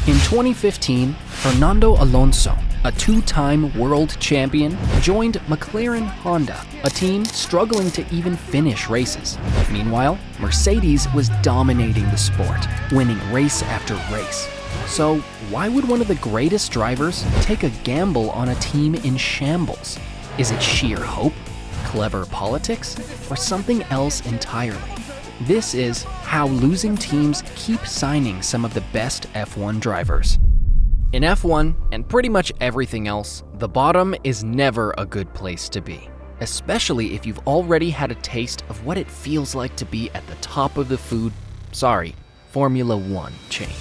In 2015, Fernando Alonso, a two-time world champion, joined McLaren-Honda, a team struggling to even finish races. Meanwhile, Mercedes was dominating the sport, winning race after race. So why would one of the greatest drivers take a gamble on a team in shambles? Is it sheer hope, clever politics, or something else entirely? This is how losing teams keep signing some of the best F1 drivers. In F1, and pretty much everything else, the bottom is never a good place to be, especially if you've already had a taste of what it feels like to be at the top of the Formula One chain.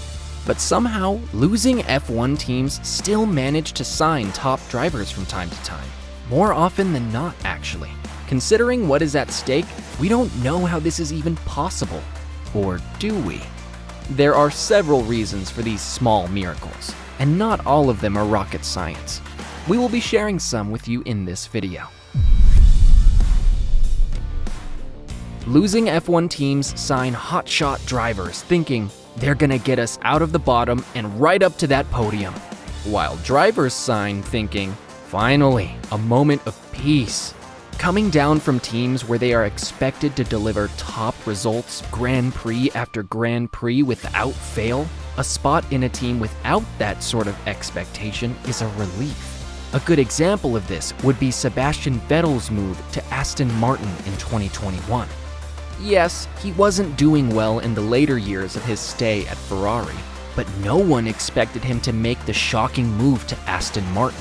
But somehow, losing F1 teams still manage to sign top drivers from time to time. More often than not, actually. Considering what is at stake, we don't know how this is even possible. Or do we? There are several reasons for these small miracles, and not all of them are rocket science. We will be sharing some with you in this video. Losing F1 teams sign hotshot drivers thinking they're gonna get us out of the bottom and right up to that podium, while drivers sign thinking, finally, a moment of peace. Coming down from teams where they are expected to deliver top results Grand Prix after Grand Prix without fail, a spot in a team without that sort of expectation is a relief. A good example of this would be Sebastian Vettel's move to Aston Martin in 2021. Yes, he wasn't doing well in the later years of his stay at Ferrari, but no one expected him to make the shocking move to Aston Martin.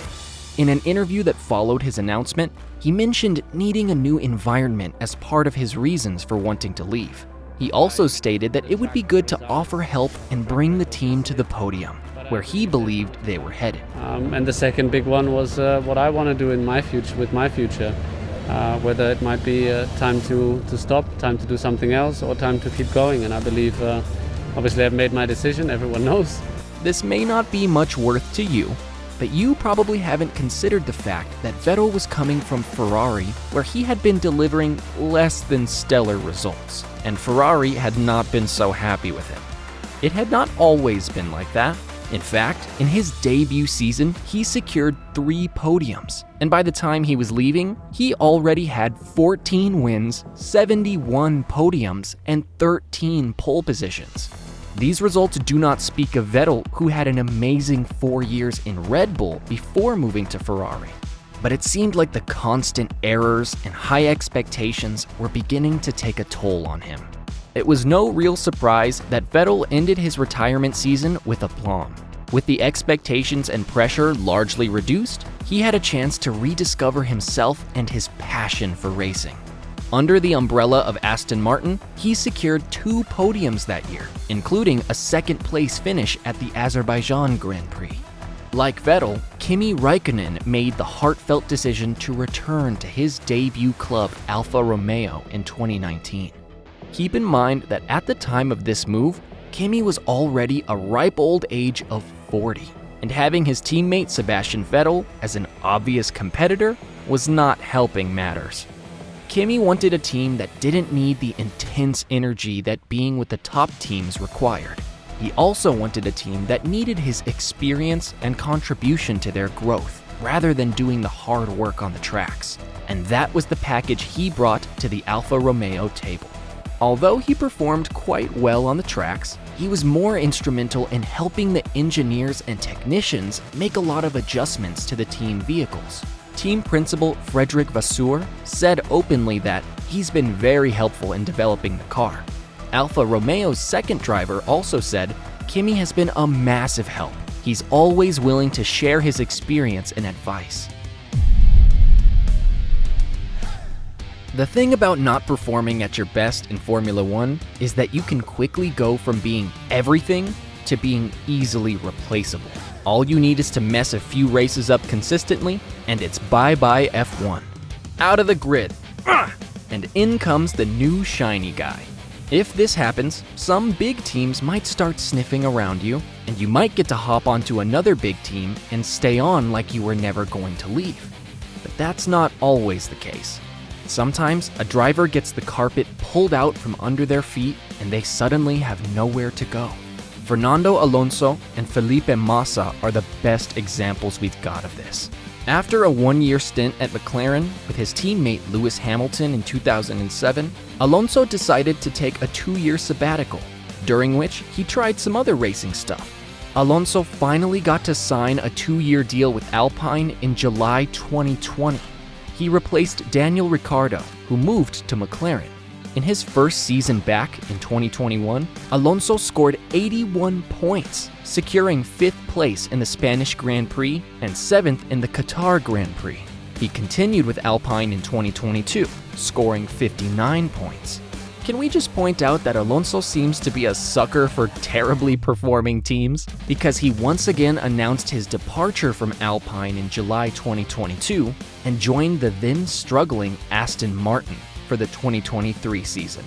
In an interview that followed his announcement, he mentioned needing a new environment as part of his reasons for wanting to leave. He also stated that it would be good to offer help and bring the team to the podium, where he believed they were headed. And the second big one was what I want to do in my future, with my future. Whether it might be time to stop, time to do something else, or time to keep going. And I believe, obviously I've made my decision, everyone knows. This may not be much worth to you, but you probably haven't considered the fact that Vettel was coming from Ferrari, where he had been delivering less than stellar results, and Ferrari had not been so happy with him. It had not always been like that. In fact, in his debut season, he secured 3 podiums, and by the time he was leaving, he already had 14 wins, 71 podiums, and 13 pole positions. These results do not speak of Vettel, who had an amazing 4 years in Red Bull before moving to Ferrari. But it seemed like the constant errors and high expectations were beginning to take a toll on him. It was no real surprise that Vettel ended his retirement season with aplomb. With the expectations and pressure largely reduced, he had a chance to rediscover himself and his passion for racing. Under the umbrella of Aston Martin, he secured 2 podiums that year, including a second-place finish at the Azerbaijan Grand Prix. Like Vettel, Kimi Räikkönen made the heartfelt decision to return to his debut club Alfa Romeo in 2019. Keep in mind that at the time of this move, Kimi was already a ripe old age of 40, and having his teammate Sebastian Vettel as an obvious competitor was not helping matters. Kimi wanted a team that didn't need the intense energy that being with the top teams required. He also wanted a team that needed his experience and contribution to their growth, rather than doing the hard work on the tracks. And that was the package he brought to the Alfa Romeo table. Although he performed quite well on the tracks, he was more instrumental in helping the engineers and technicians make a lot of adjustments to the team vehicles. Team principal Frederick Vasseur said openly that he's been very helpful in developing the car. Alfa Romeo's second driver also said, Kimi has been a massive help. He's always willing to share his experience and advice. The thing about not performing at your best in Formula One is that you can quickly go from being everything to being easily replaceable. All you need is to mess a few races up consistently, and it's bye-bye F1. Out of the grid, and in comes the new shiny guy. If this happens, some big teams might start sniffing around you, and you might get to hop onto another big team and stay on like you were never going to leave. But that's not always the case. Sometimes a driver gets the carpet pulled out from under their feet and they suddenly have nowhere to go. Fernando Alonso and Felipe Massa are the best examples we've got of this. After a one-year stint at McLaren with his teammate Lewis Hamilton in 2007, Alonso decided to take a 2-year sabbatical, during which he tried some other racing stuff. Alonso finally got to sign a 2-year deal with Alpine in July 2020. He replaced Daniel Ricciardo, who moved to McLaren. In his first season back in 2021, Alonso scored 81 points, securing 5th place in the Spanish Grand Prix and 7th in the Qatar Grand Prix. He continued with Alpine in 2022, scoring 59 points. Can we just point out that Alonso seems to be a sucker for terribly performing teams? Because he once again announced his departure from Alpine in July 2022 and joined the then struggling Aston Martin for the 2023 season.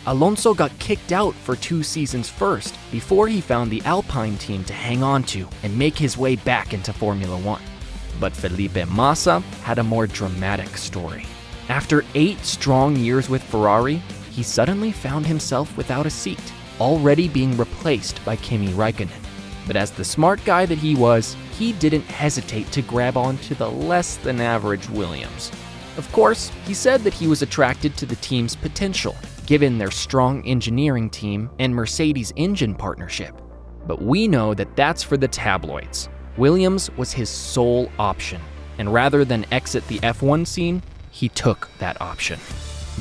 Alonso got kicked out for 2 seasons first before he found the Alpine team to hang on to and make his way back into Formula 1. But Felipe Massa had a more dramatic story. After 8 strong years with Ferrari, he suddenly found himself without a seat, already being replaced by Kimi Räikkönen. But as the smart guy that he was, he didn't hesitate to grab onto the less than average Williams. Of course, he said that he was attracted to the team's potential, given their strong engineering team and Mercedes engine partnership. But we know that that's for the tabloids. Williams was his sole option, and rather than exit the F1 scene, he took that option.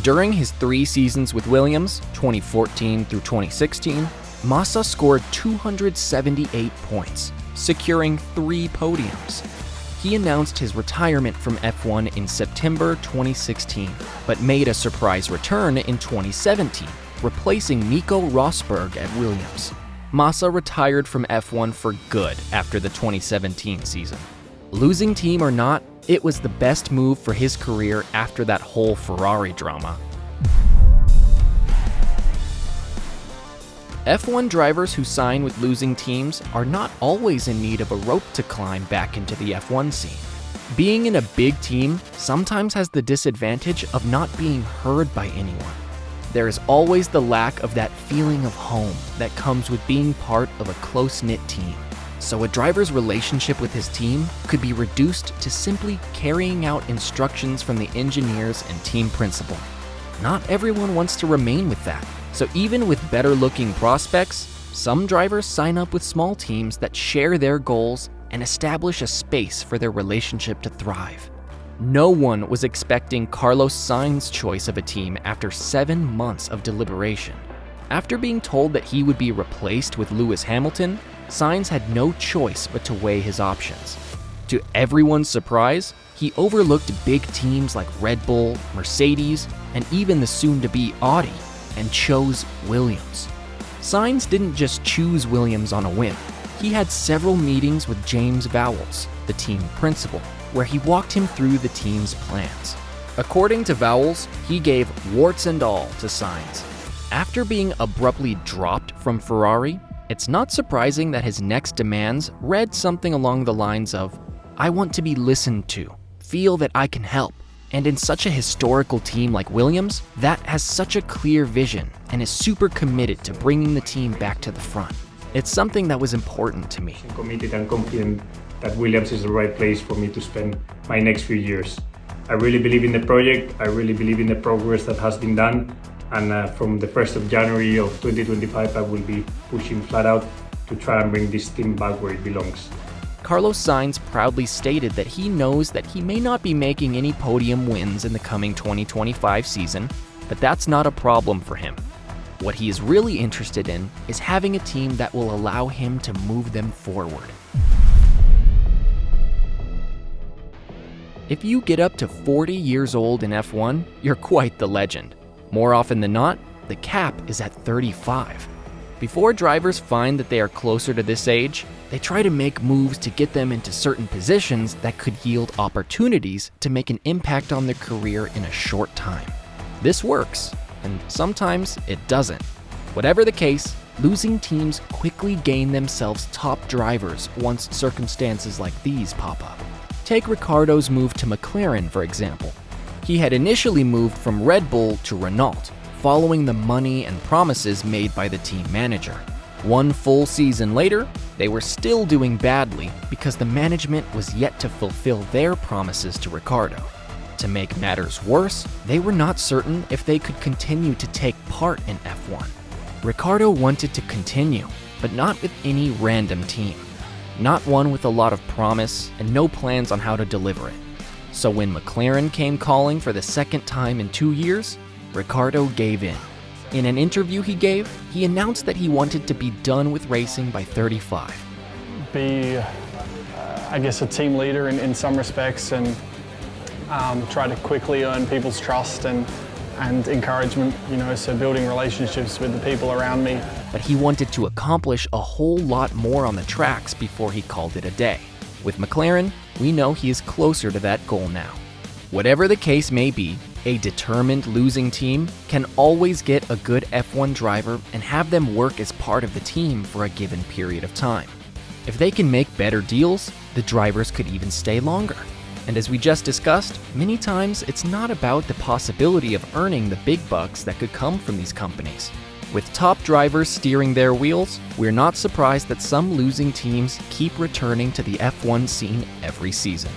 During his 3 seasons with Williams, 2014 through 2016, Massa scored 278 points, securing 3 podiums. He announced his retirement from F1 in September 2016, but made a surprise return in 2017, replacing Nico Rosberg at Williams. Massa retired from F1 for good after the 2017 season. Losing team or not, it was the best move for his career after that whole Ferrari drama. F1 drivers who sign with losing teams are not always in need of a rope to climb back into the F1 scene. Being in a big team sometimes has the disadvantage of not being heard by anyone. There is always the lack of that feeling of home that comes with being part of a close-knit team. So a driver's relationship with his team could be reduced to simply carrying out instructions from the engineers and team principal. Not everyone wants to remain with that. So even with better-looking prospects, some drivers sign up with small teams that share their goals and establish a space for their relationship to thrive. No one was expecting Carlos Sainz's choice of a team after 7 months of deliberation. After being told that he would be replaced with Lewis Hamilton, Sainz had no choice but to weigh his options. To everyone's surprise, he overlooked big teams like Red Bull, Mercedes, and even the soon-to-be Audi, and chose Williams. Sainz didn't just choose Williams on a whim. He had several meetings with James Vowles, the team principal, where he walked him through the team's plans. According to Vowles, he gave warts and all to Sainz. After being abruptly dropped from Ferrari, it's not surprising that his next demands read something along the lines of, "I want to be listened to, feel that I can help." And in such a historical team like Williams, that has such a clear vision and is super committed to bringing the team back to the front. It's something that was important to me. I'm committed and confident that Williams is the right place for me to spend my next few years. I really believe in the project, I really believe in the progress that has been done, and from the 1st of January of 2025, I will be pushing flat out to try and bring this team back where it belongs. Carlos Sainz proudly stated that he knows that he may not be making any podium wins in the coming 2025 season, but that's not a problem for him. What he is really interested in is having a team that will allow him to move them forward. If you get up to 40 years old in F1, you're quite the legend. More often than not, the cap is at 35. Before drivers find that they are closer to this age, they try to make moves to get them into certain positions that could yield opportunities to make an impact on their career in a short time. This works, and sometimes it doesn't. Whatever the case, losing teams quickly gain themselves top drivers once circumstances like these pop up. Take Ricciardo's move to McLaren, for example. He had initially moved from Red Bull to Renault, following the money and promises made by the team manager. One full season later, they were still doing badly because the management was yet to fulfill their promises to Ricciardo. To make matters worse, they were not certain if they could continue to take part in F1. Ricciardo wanted to continue, but not with any random team. Not one with a lot of promise and no plans on how to deliver it. So when McLaren came calling for the second time in 2 years, Ricciardo gave in. In an interview he gave, he announced that he wanted to be done with racing by 35. Be, I guess, a team leader in some respects, and try to quickly earn people's trust and encouragement, so building relationships with the people around me. But he wanted to accomplish a whole lot more on the tracks before he called it a day. With McLaren, we know he is closer to that goal now. Whatever the case may be, a determined losing team can always get a good F1 driver and have them work as part of the team for a given period of time. If they can make better deals, the drivers could even stay longer. And as we just discussed, many times it's not about the possibility of earning the big bucks that could come from these companies. With top drivers steering their wheels, we're not surprised that some losing teams keep returning to the F1 scene every season.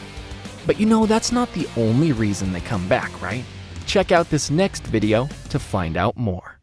But that's not the only reason they come back, right? Check out this next video to find out more.